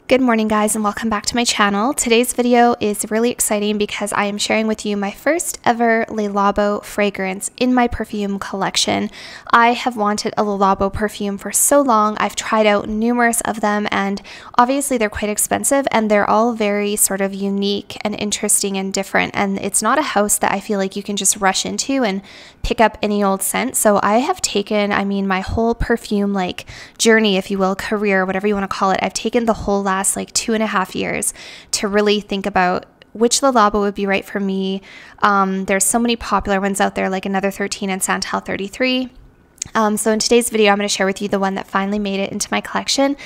Good morning guys and welcome back to my channel. Today's video is really exciting because I am sharing with you my first ever Le Labo fragrance in my perfume collection. I have wanted a Le Labo perfume for so long. I've tried out numerous of them and obviously they're quite expensive and they're all very sort of unique and interesting and different, and it's not a house that I feel like you can just rush into and pick up any old scent. So I have taken, my whole perfume journey, if you will, career, whatever you want to call it. I've taken the whole last 2.5 years to really think about which Le Labo would be right for me. There's so many popular ones out there like Another 13 and Santal 33. So in today's video, I'm going to share with you the one that finally made it into my collection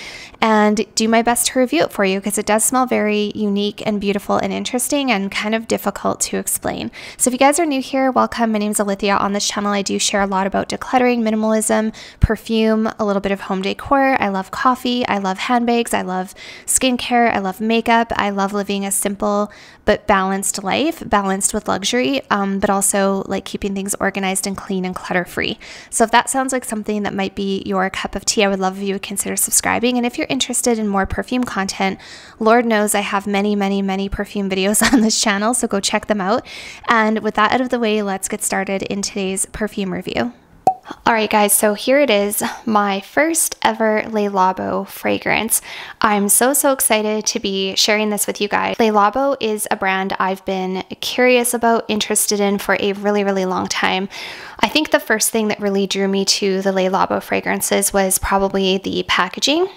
and do my best to review it for you because it does smell very unique and beautiful and interesting and kind of difficult to explain. So if you guys are new here, welcome. My name is Alithia. On this channel, I do share a lot about decluttering, minimalism, perfume, a little bit of home decor. I love coffee. I love handbags. I love skincare. I love makeup. I love living a simple but balanced life, balanced with luxury, but also like keeping things organized and clean and clutter-free. So if that sounds like something that might be your cup of tea, I would love if you would consider subscribing. And if you're interested in more perfume content, Lord knows I have many perfume videos on this channel, so go check them out. And with that out of the way, let's get started in today's perfume review. Alright guys, so here it is, my first ever Le Labo fragrance. I'm so excited to be sharing this with you guys. Le Labo is a brand I've been curious about, interested in for a really long time. I think the first thing that really drew me to the Le Labo fragrances was probably the packaging.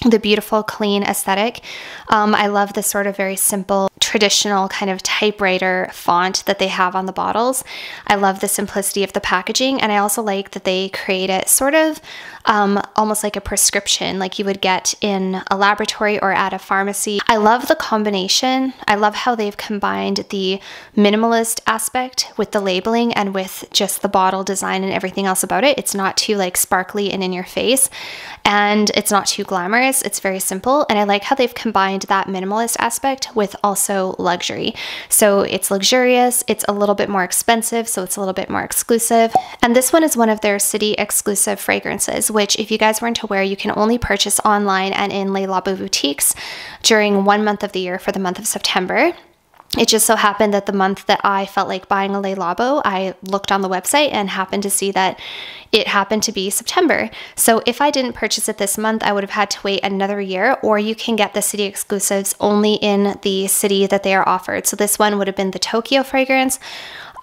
The beautiful, clean aesthetic. I love the sort of very simple, traditional kind of typewriter font that they have on the bottles. I love the simplicity of the packaging, and I also like that they create it sort of almost like a prescription, like you would get in a laboratory or at a pharmacy. I love the combination. I love how they've combined the minimalist aspect with the labeling and with just the bottle design and everything else about it. It's not too sparkly and in your face, and it's not too glamorous. It's very simple, and I like how they've combined that minimalist aspect with also luxury. So it's luxurious, it's a little bit more expensive, so it's a little bit more exclusive. And this one is one of their city exclusive fragrances, which if you guys weren't aware, you can only purchase online and in Le Labo boutiques during 1 month of the year for the month of September. It just so happened that the month that I felt like buying a Le Labo, I looked on the website and happened to see that it happened to be September. So if I didn't purchase it this month, I would have had to wait another year, or you can get the city exclusives only in the city that they are offered. So this one would have been the Tokyo fragrance.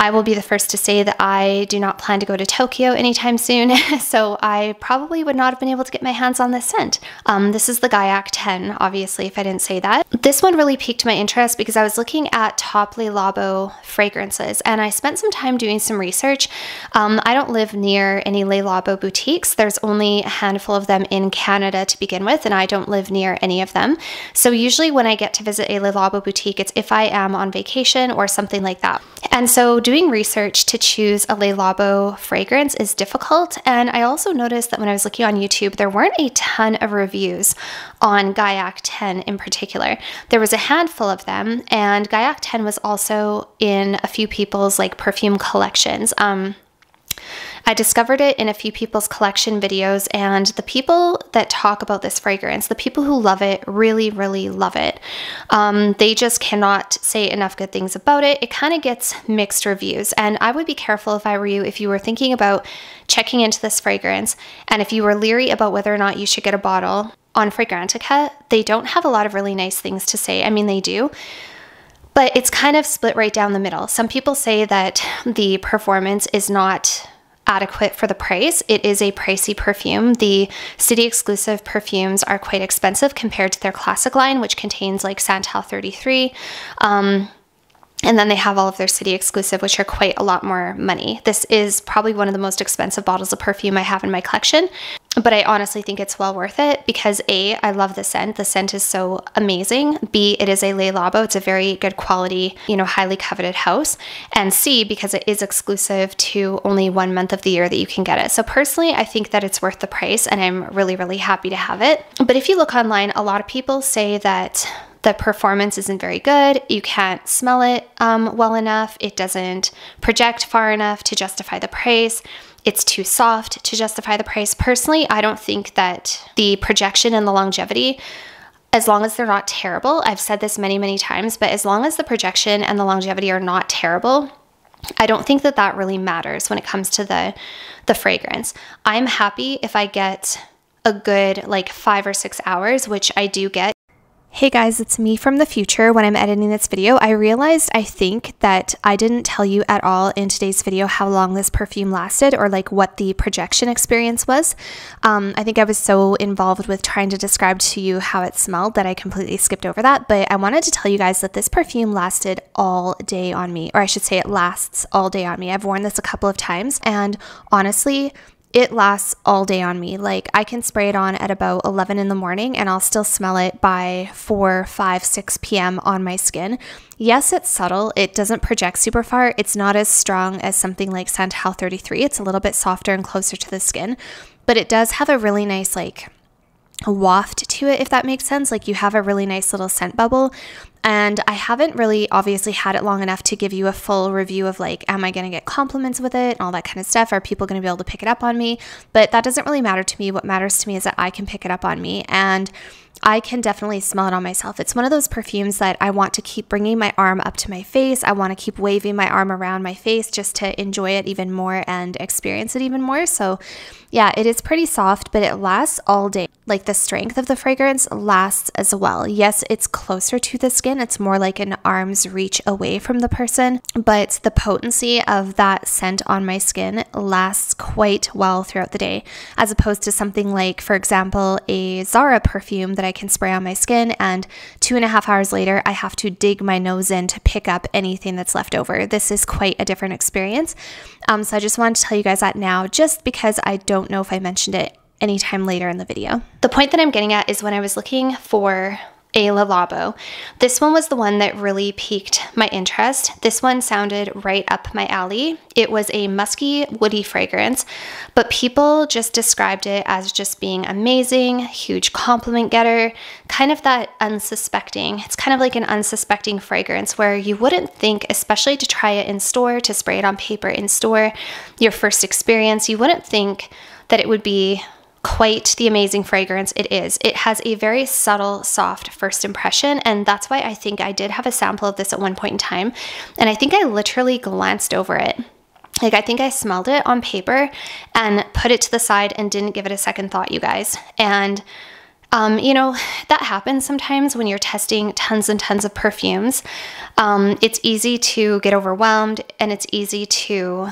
I will be the first to say that I do not plan to go to Tokyo anytime soon, so I probably would not have been able to get my hands on this scent. This is the Gaiac 10, obviously, if I didn't say that. This one really piqued my interest because I was looking at top Le Labo fragrances, and I spent some time doing some research. I don't live near any Le Labo boutiques. There's only a handful of them in Canada to begin with, and I don't live near any of them. So usually when I get to visit a Le Labo boutique, it's if I am on vacation or something like that. And so doing research to choose a Le Labo fragrance is difficult, and I also noticed that when I was looking on YouTube, there weren't a ton of reviews on Gaiac 10 in particular. There was a handful of them, and Gaiac 10 was also in a few people's perfume collections. I discovered it in a few people's collection videos, and the people that talk about this fragrance, the people who love it, really love it. They just cannot say enough good things about it. It kind of gets mixed reviews, and I would be careful if I were you, if you were thinking about checking into this fragrance, and if you were leery about whether or not you should get a bottle. On Fragrantica, they don't have a lot of really nice things to say. I mean, they do, but it's kind of split right down the middle. Some people say that the performance is not adequate for the price. It is a pricey perfume. The city exclusive perfumes are quite expensive compared to their classic line, which contains Santal 33. And then they have all of their city exclusive, which are quite a lot more money. This is probably one of the most expensive bottles of perfume I have in my collection, but I honestly think it's well worth it because A, I love the scent. The scent is so amazing. B, it is a Le Labo. It's a very good quality, highly coveted house. And C, because it is exclusive to only 1 month of the year that you can get it. So personally, I think that it's worth the price, and I'm really happy to have it. But if you look online, a lot of people say that the performance isn't very good. You can't smell it well enough. It doesn't project far enough to justify the price. It's too soft to justify the price. Personally, I don't think that the projection and the longevity as long as they're not terrible. I've said this many, many times, but as long as the projection and the longevity are not terrible, I don't think that that really matters when it comes to the fragrance. I'm happy if I get a good like 5 or 6 hours, which I do get. Hey guys, it's me from the future. When I'm editing this video, I realized I think that I didn't tell you at all in today's video how long this perfume lasted or like what the projection experience was. I think I was so involved with trying to describe to you how it smelled that I completely skipped over that. But I wanted to tell you guys that this perfume lasted all day on me, or I should say it lasts all day on me. I've worn this a couple of times and honestly, it lasts all day on me. Like I can spray it on at about 11 in the morning and I'll still smell it by 4, 5, 6 p.m. on my skin. Yes, it's subtle. It doesn't project super far. It's not as strong as something like Santal 33. It's a little bit softer and closer to the skin, but it does have a really nice like waft to it, if that makes sense. Like you have a really nice little scent bubble. And I haven't really obviously had it long enough to give you a full review of like, am I going to get compliments with it and all that kind of stuff? Are people going to be able to pick it up on me? But that doesn't really matter to me. What matters to me is that I can pick it up on me and I can definitely smell it on myself. It's one of those perfumes that I want to keep bringing my arm up to my face. I want to keep waving my arm around my face just to enjoy it even more and experience it even more. So yeah, it is pretty soft, but it lasts all day. Like the strength of the fragrance lasts as well. Yes, it's closer to the skin. It's more like an arm's reach away from the person, but the potency of that scent on my skin lasts quite well throughout the day, as opposed to something like, for example, a Zara perfume that I can spray on my skin and 2.5 hours later, I have to dig my nose in to pick up anything that's left over. This is quite a different experience. So I just wanted to tell you guys that now, just because I don't know if I mentioned it anytime later in the video. The point that I'm getting at is when I was looking for a Le Labo, this one was the one that really piqued my interest. This one sounded right up my alley. It was a musky, woody fragrance, but people just described it as just being amazing, huge compliment getter, kind of that unsuspecting. It's kind of like an unsuspecting fragrance where you wouldn't think, especially to try it in store, to spray it on paper in store, your first experience, you wouldn't think that it would be quite the amazing fragrance it is. It has a very subtle, soft first impression, and that's why I think I did have a sample of this at one point in time, and I think I literally glanced over it. Like I think I smelled it on paper and put it to the side and didn't give it a second thought, you guys. And you know, that happens sometimes when you're testing tons and tons of perfumes. It's easy to get overwhelmed and it's easy to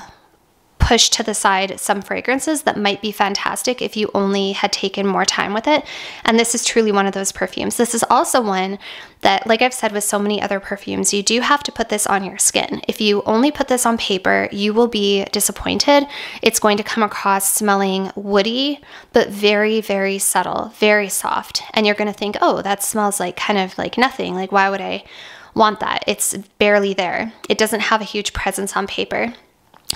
push to the side some fragrances that might be fantastic if you only had taken more time with it. And this is truly one of those perfumes. This is also one that, like I've said with so many other perfumes, you do have to put this on your skin. If you only put this on paper, you will be disappointed. It's going to come across smelling woody, but very, very subtle, very soft. And you're going to think, oh, that smells like kind of like nothing. Like, why would I want that? It's barely there. It doesn't have a huge presence on paper.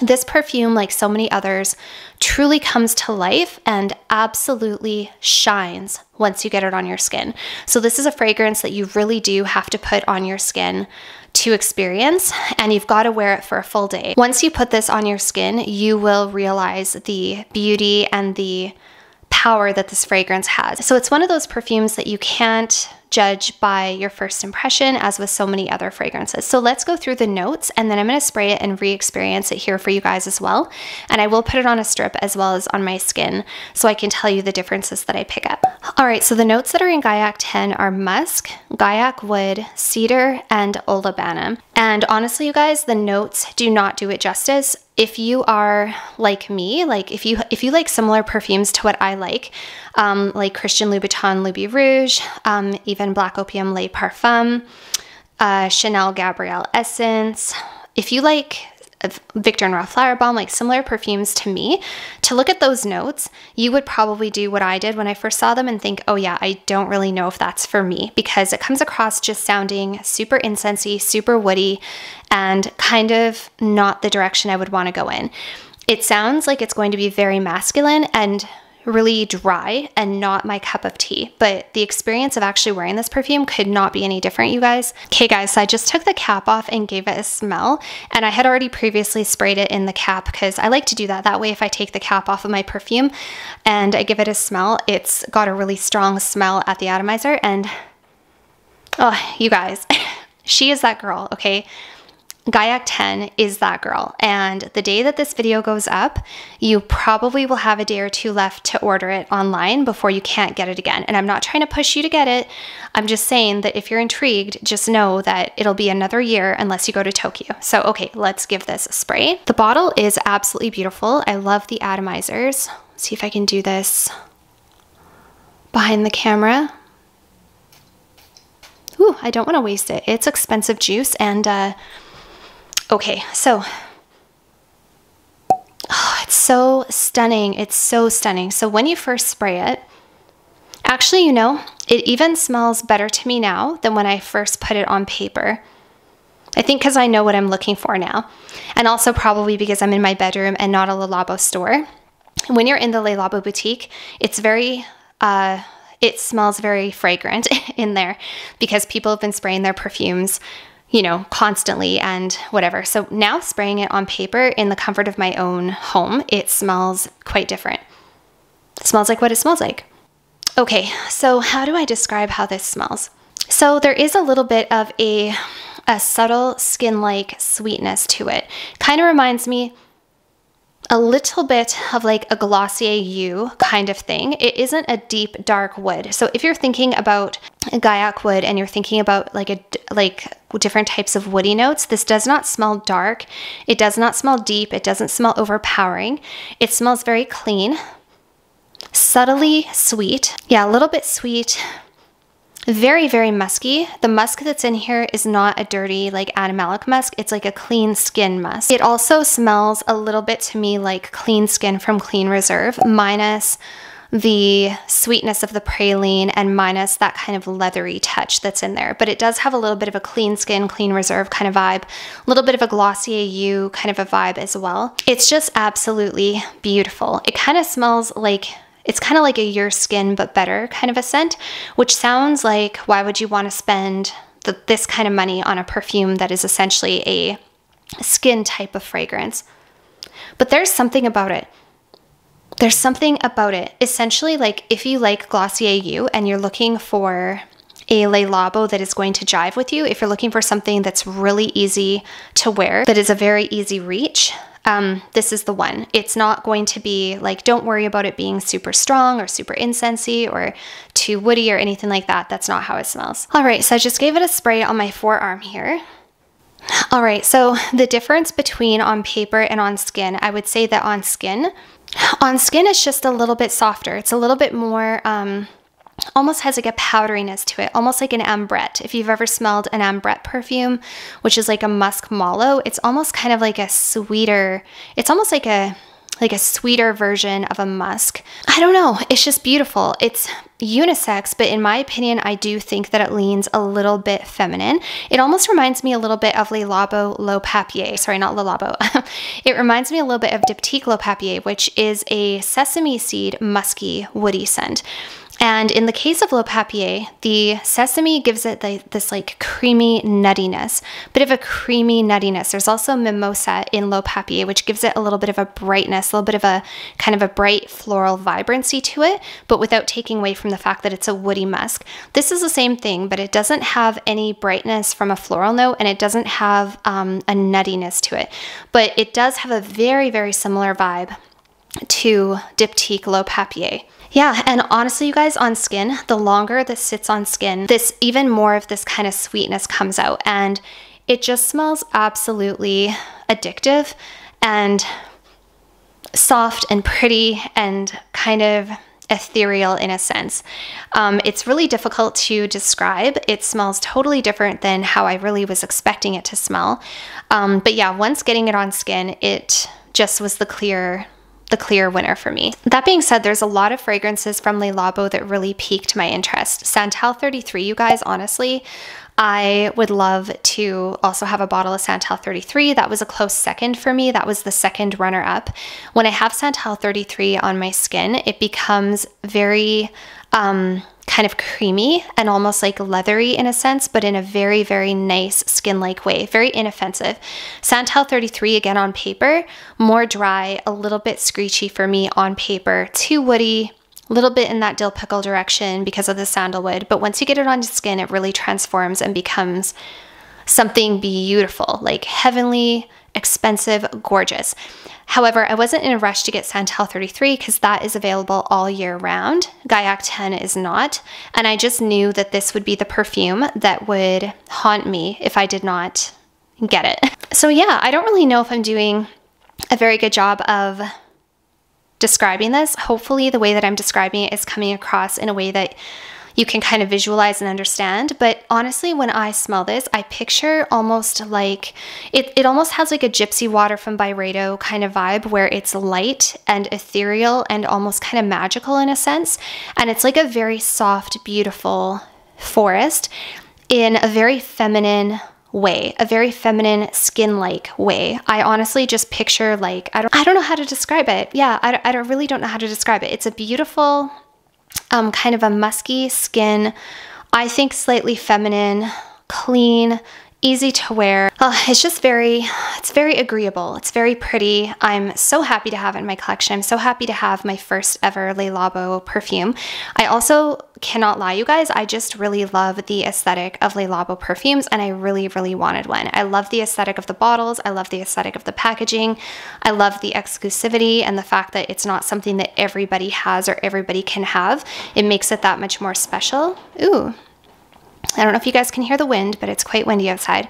This perfume, like so many others, truly comes to life and absolutely shines once you get it on your skin. So this is a fragrance that you really do have to put on your skin to experience, and you've got to wear it for a full day. Once you put this on your skin, you will realize the beauty and the power that this fragrance has. So it's one of those perfumes that you can't judge by your first impression, as with so many other fragrances. So let's go through the notes, and then I'm going to spray it and re-experience it here for you guys as well. And I will put it on a strip as well as on my skin so I can tell you the differences that I pick up. All right, so the notes that are in Gaiac 10 are musk, Gaiac wood, cedar, and olabana. And honestly, you guys, the notes do not do it justice. If you are like me, like if you like similar perfumes to what I like Christian Louboutin Louis Rouge, even Black Opium Le Parfum, Chanel Gabrielle Essence, if you like Victor and Ralph Flower Bomb, like similar perfumes to me, to look at those notes, you would probably do what I did when I first saw them and think, oh yeah, I don't really know if that's for me, because it comes across just sounding super incensey, super woody, and kind of not the direction I would want to go in. It sounds like it's going to be very masculine and really dry and not my cup of tea, but the experience of actually wearing this perfume could not be any different, you guys. Okay guys, so I just took the cap off and gave it a smell, and I had already previously sprayed it in the cap because I like to do that. That way if I take the cap off of my perfume and I give it a smell, it's got a really strong smell at the atomizer, and Oh, you guys, she is that girl, okay? Gaiac 10 is that girl. And the day that this video goes up, you probably will have a day or two left to order it online before you can't get it again. And I'm not trying to push you to get it. I'm just saying that if you're intrigued, just know that it'll be another year unless you go to Tokyo. So, okay, let's give this a spray. The bottle is absolutely beautiful. I love the atomizers. Let's see if I can do this behind the camera. Ooh, I don't want to waste it. It's expensive juice and okay, so, oh, it's so stunning. It's so stunning. So when you first spray it, actually, you know, it even smells better to me now than when I first put it on paper. I think because I know what I'm looking for now. And also probably because I'm in my bedroom and not a Le Labo store. When you're in the Le Labo boutique, it's very, it smells very fragrant in there because people have been spraying their perfumes, you know, constantly and whatever. So now spraying it on paper in the comfort of my own home, it smells quite different. It smells like what it smells like. Okay, so how do I describe how this smells? So there is a little bit of a subtle skin-like sweetness to it. Kind of reminds me a little bit of like a Glossier You kind of thing. It isn't a deep, dark wood. So if you're thinking about a Gaiac wood and you're thinking about like different types of woody notes, this does not smell dark. It does not smell deep. It doesn't smell overpowering. It smells very clean, subtly sweet. Yeah, a little bit sweet. Very, very musky. The musk that's in here is not a dirty like animalic musk. It's like a clean skin musk. It also smells a little bit to me like clean skin from Clean Reserve, minus the sweetness of the praline and minus that kind of leathery touch that's in there. But it does have a little bit of a clean skin, Clean Reserve kind of vibe, a little bit of a Glossier You kind of a vibe as well. It's just absolutely beautiful. It kind of smells like, it's kind of like a Your Skin but better kind of a scent, which sounds like, why would you want to spend this kind of money on a perfume that is essentially a skin type of fragrance? But there's something about it. There's something about it. Essentially, like if you like Glossier You and you're looking for a Le Labo that is going to jive with you, if you're looking for something that's really easy to wear, that is a very easy reach, this is the one. It's not going to be like, don't worry about it being super strong or super incensey or too woody or anything like that. That's not how it smells. All right, so I just gave it a spray on my forearm here. All right, so the difference between on paper and on skin, I would say that on skin it's just a little bit softer. It's a little bit more, almost has like a powderiness to it, almost like an ambrette. If you've ever smelled an ambrette perfume, which is like a musk mallow, it's almost kind of like a sweeter, it's almost like a sweeter version of a musk. I don't know, it's just beautiful. It's unisex, but in my opinion, I do think that it leans a little bit feminine. It almost reminds me a little bit of Le Labo L'Eau Papier. Sorry, not Le Labo. It reminds me a little bit of Diptyque L'Eau Papier, which is a sesame seed musky woody scent. And in the case of L'Eau Papier, the sesame gives it this like creamy nuttiness, bit of a creamy nuttiness. There's also mimosa in L'Eau Papier, which gives it a little bit of a brightness, a little bit of a kind of a bright floral vibrancy to it, but without taking away from the fact that it's a woody musk. This is the same thing, but it doesn't have any brightness from a floral note, and it doesn't have a nuttiness to it. But it does have a very, very similar vibe to Diptyque L'Eau Papier. Yeah, and honestly, you guys, on skin, the longer this sits on skin, even more of this kind of sweetness comes out, and it just smells absolutely addictive and soft and pretty and kind of ethereal in a sense. It's really difficult to describe. It smells totally different than how I really was expecting it to smell. But yeah, once getting it on skin, it just was the clear winner for me. That being said, there's a lot of fragrances from Le Labo that really piqued my interest. Santal 33, you guys, honestly, I would love to also have a bottle of Santal 33. That was a close second for me. That was the second runner-up. When I have Santal 33 on my skin, it becomes very kind of creamy and almost like leathery in a sense, but in a very, very nice skin-like way, very inoffensive. Santal 33, again on paper, more dry, a little bit screechy for me on paper, too woody, little bit in that dill pickle direction because of the sandalwood, but once you get it on your skin, it really transforms and becomes something beautiful, like heavenly, expensive, gorgeous. However, I wasn't in a rush to get Santal 33 because that is available all year round. Gaiac 10 is not. And I just knew that this would be the perfume that would haunt me if I did not get it. So yeah, I don't really know if I'm doing a very good job of describing this. Hopefully the way that I'm describing it is coming across in a way that you can kind of visualize and understand. But honestly, when I smell this, I picture almost like, it almost has like a gypsy water from Byredo kind of vibe, where it's light and ethereal and almost kind of magical in a sense. And it's like a very soft, beautiful forest in a very feminine way, a very feminine skin-like way. I honestly just picture like, I don't know how to describe it. Yeah, I really don't know how to describe it. It's a beautiful, kind of a musky skin, I think slightly feminine, clean, easy to wear. It's just it's very agreeable. It's very pretty. I'm so happy to have it in my collection. I'm so happy to have my first ever Le Labo perfume. I also cannot lie, you guys, I just really love the aesthetic of Le Labo perfumes, and I really, really wanted one. I love the aesthetic of the bottles. I love the aesthetic of the packaging. I love the exclusivity and the fact that it's not something that everybody has or everybody can have. It makes it that much more special. Ooh. I don't know if you guys can hear the wind, but it's quite windy outside.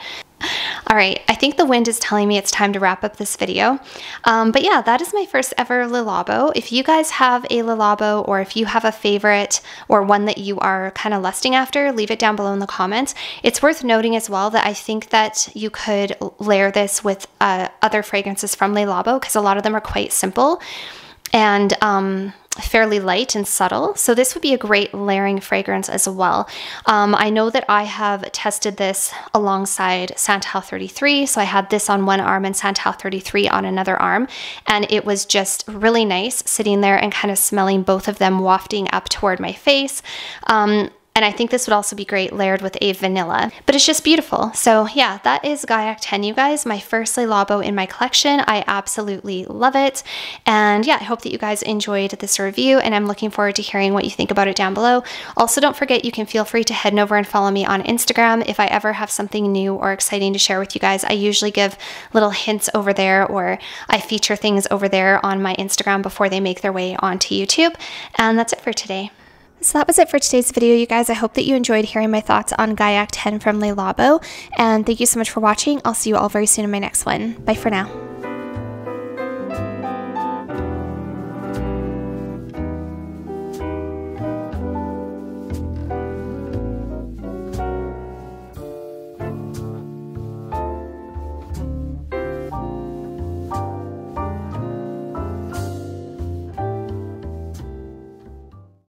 All right, I think the wind is telling me it's time to wrap up this video. But yeah, that is my first ever Le Labo. If you guys have a Le Labo, or if you have a favorite or one that you are kind of lusting after, leave it down below in the comments. It's worth noting as well that I think that you could layer this with other fragrances from Le Labo, because a lot of them are quite simple and fairly light and subtle. So this would be a great layering fragrance as well. I know that I have tested this alongside Santal 33. So I had this on one arm and Santal 33 on another arm. And it was just really nice sitting there and kind of smelling both of them wafting up toward my face. And I think this would also be great layered with a vanilla, but it's just beautiful. So yeah, that is Gaiac 10, you guys, my first Le Labo in my collection. I absolutely love it. And yeah, I hope that you guys enjoyed this review, and I'm looking forward to hearing what you think about it down below. Also, don't forget, you can feel free to head over and follow me on Instagram. If I ever have something new or exciting to share with you guys, I usually give little hints over there, or I feature things over there on my Instagram before they make their way onto YouTube. And that's it for today. So that was it for today's video, you guys. I hope that you enjoyed hearing my thoughts on Gaiac 10 from Le Labo, and thank you so much for watching. I'll see you all very soon in my next one. Bye for now.